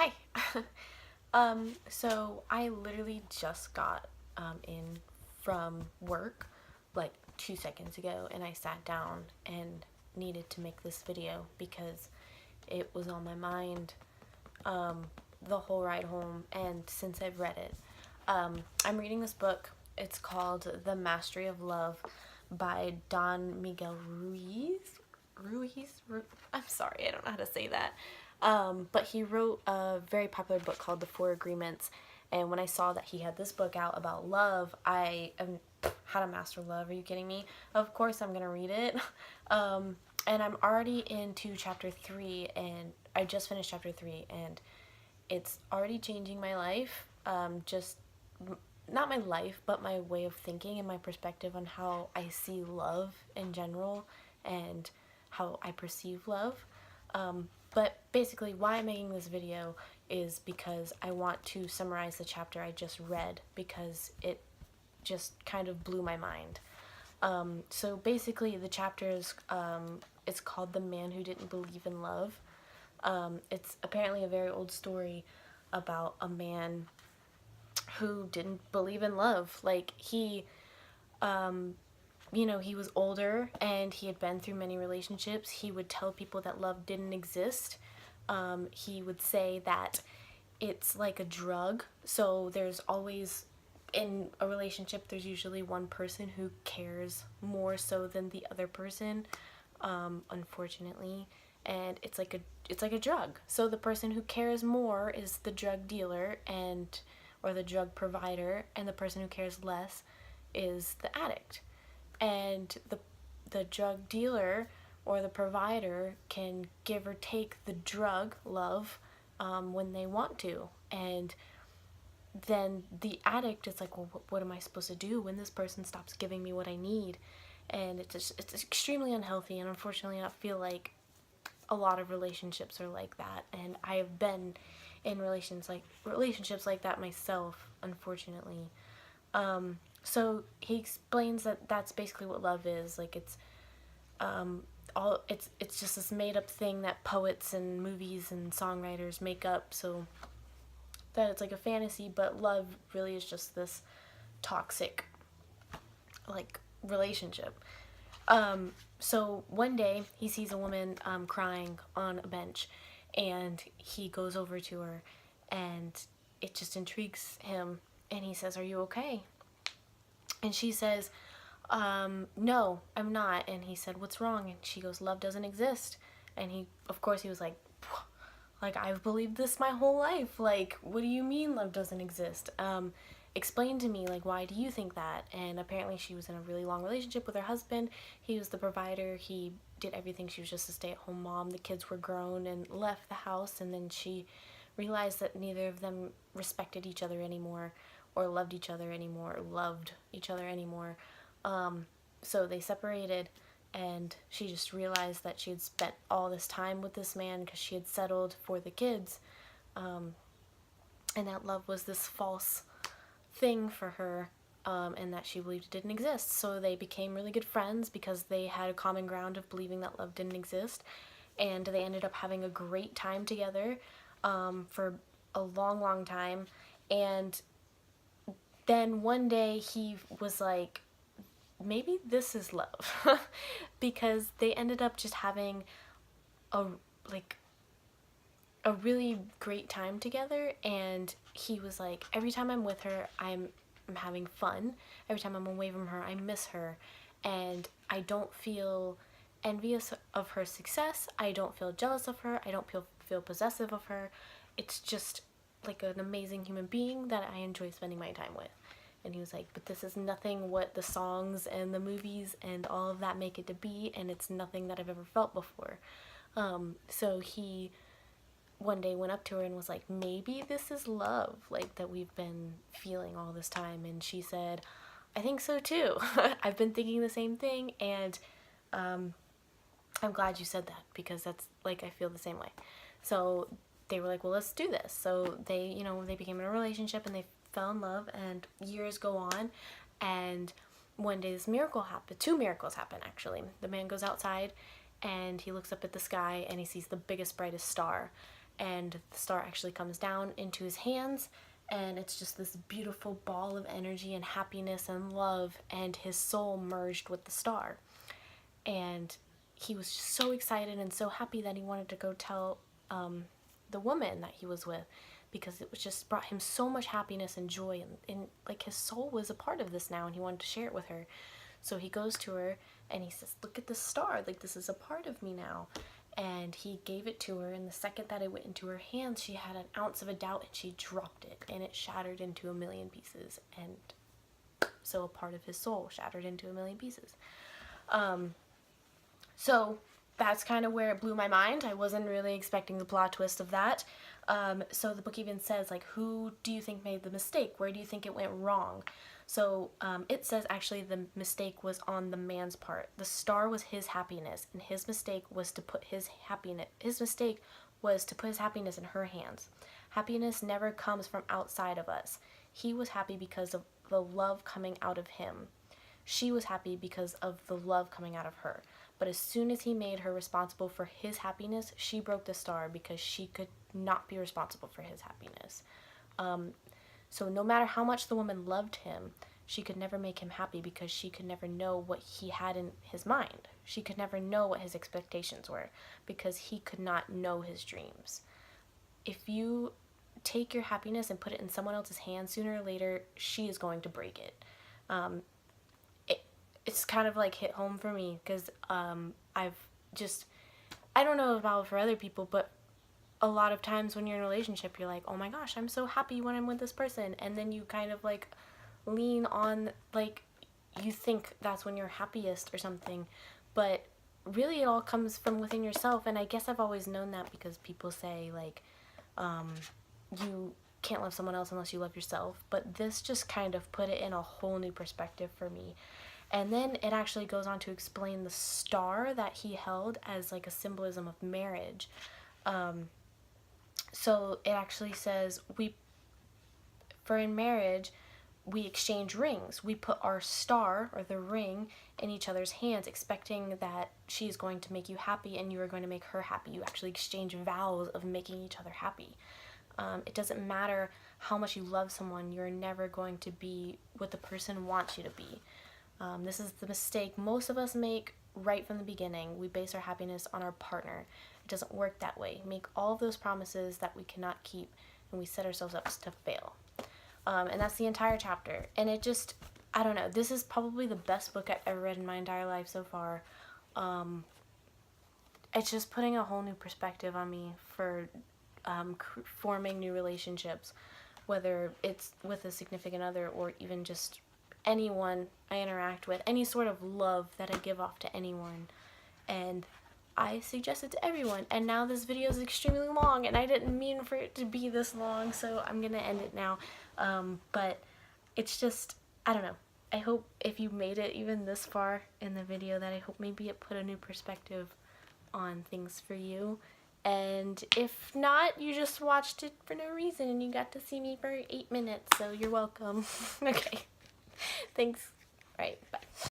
Hi. So I literally just got in from work like 2 seconds ago, and I sat down and needed to make this video because it was on my mind the whole ride home and since I've read it. I'm reading this book. It's called The Mastery of Love by Don Miguel Ruiz. I'm sorry, I don't know how to say that. But he wrote a very popular book called The Four Agreements. And when I saw that he had this book out about love, how to master love. Are you kidding me? Of course I'm going to read it. And I'm already into chapter 3, and I just finished chapter 3, and it's already changing my life. Just not my life, but my way of thinking and my perspective on how I see love in general and how I perceive love. But basically, why I'm making this video is because I want to summarize the chapter I just read because it just kind of blew my mind. So basically, the chapter is it's called "The Man Who Didn't Believe in Love." It's apparently a very old story about a man who didn't believe in love. Like he was older and he had been through many relationships. He would tell people that love didn't exist. He would say that it's like a drug. So there's always, in a relationship, there's usually one person who cares more so than the other person, unfortunately. And it's like a drug. So the person who cares more is the drug dealer or the drug provider, and the person who cares less is the addict. And the drug dealer or the provider can give or take the drug love when they want to, and then the addict is like, well, what am I supposed to do when this person stops giving me what I need? And it's extremely unhealthy, and unfortunately I feel like a lot of relationships are like that, and I have been in relationships like that myself, unfortunately. So he explains that that's basically what love is. Like it's just this made up thing that poets and movies and songwriters make up, so that it's like a fantasy, but love really is just this toxic like relationship. So one day he sees a woman crying on a bench, and he goes over to her, and it just intrigues him, and he says, "Are you okay?" And she says, "No, I'm not." And he said, "What's wrong?" And she goes, "Love doesn't exist." And of course, he was like, "I've believed this my whole life. Like, what do you mean love doesn't exist? Explain to me, like, why do you think that?" And apparently she was in a really long relationship with her husband. He was the provider. He did everything. She was just a stay-at-home mom. The kids were grown and left the house, and then she realized that neither of them respected each other anymore, or loved each other anymore, or loved each other anymore. So they separated, and she just realized that she had spent all this time with this man because she had settled for the kids, and that love was this false thing for her, and that she believed it didn't exist. So they became really good friends because they had a common ground of believing that love didn't exist, and they ended up having a great time together for a long, long time. And then one day he was like, maybe this is love, because they ended up just having a like a really great time together. And he was like, every time I'm with her, I'm having fun. Every time I'm away from her, I miss her, and I don't feel envious of her success. I don't feel jealous of her. I don't feel possessive of her. It's just like an amazing human being that I enjoy spending my time with. And he was like, but this is nothing what the songs and the movies and all of that make it to be, and it's nothing that I've ever felt before. So he one day went up to her and was like, maybe this is love, like, that we've been feeling all this time. And she said, I think so too. I've been thinking the same thing, and I'm glad you said that, because that's like, I feel the same way. So they were like, well, let's do this. So they became in a relationship, and they fell in love, and years go on, and one day this miracle happened. Two miracles happen, actually. The man goes outside, and he looks up at the sky, and he sees the biggest, brightest star. and the star actually comes down into his hands, and it's just this beautiful ball of energy and happiness and love, and his soul merged with the star. And he was just so excited and so happy that he wanted to go tell the woman that he was with, because it was just brought him so much happiness and joy, and like his soul was a part of this now, and he wanted to share it with her. So he goes to her and he says, look at this star, like this is a part of me now. And he gave it to her, and the second that it went into her hands, she had an ounce of a doubt and she dropped it, and it shattered into a million pieces. And so a part of his soul shattered into a million pieces. So that's kind of where it blew my mind. I wasn't really expecting the plot twist of that. So the book even says, like, who do you think made the mistake? Where do you think it went wrong? So it says actually the mistake was on the man's part. The star was his happiness, and his mistake was to put his happiness in her hands. Happiness never comes from outside of us. He was happy because of the love coming out of him. She was happy because of the love coming out of her. But as soon as he made her responsible for his happiness, she broke the star because she could not be responsible for his happiness. So no matter how much the woman loved him, she could never make him happy because she could never know what he had in his mind. She could never know what his expectations were because he could not know his dreams. If you take your happiness and put it in someone else's hands, sooner or later, she is going to break it. It's kind of like hit home for me because I don't know about for other people, but a lot of times when you're in a relationship, you're like, oh my gosh, I'm so happy when I'm with this person. And then you kind of like lean on, like, you think that's when you're happiest or something. But really it all comes from within yourself. And I guess I've always known that because people say, like, you can't love someone else unless you love yourself. But this just kind of put it in a whole new perspective for me. And then it actually goes on to explain the star that he held as like a symbolism of marriage. So it actually says in marriage, we exchange rings. We put our star or the ring in each other's hands, expecting that she's going to make you happy and you are going to make her happy. You actually exchange vows of making each other happy. It doesn't matter how much you love someone, you're never going to be what the person wants you to be. This is the mistake most of us make right from the beginning. We base our happiness on our partner. It doesn't work that way. Make all of those promises that we cannot keep, and we set ourselves up to fail. And that's the entire chapter. And it just, I don't know, this is probably the best book I've ever read in my entire life so far. It's just putting a whole new perspective on me for forming new relationships, whether it's with a significant other or even just anyone I interact with, any sort of love that I give off to anyone. And I suggest it to everyone. And now this video is extremely long, and I didn't mean for it to be this long, so I'm gonna end it now. But it's just, I don't know. I hope if you made it even this far in the video, that I hope maybe it put a new perspective on things for you. And if not, you just watched it for no reason and you got to see me for 8 minutes, so you're welcome. Okay. Thanks. All right, bye.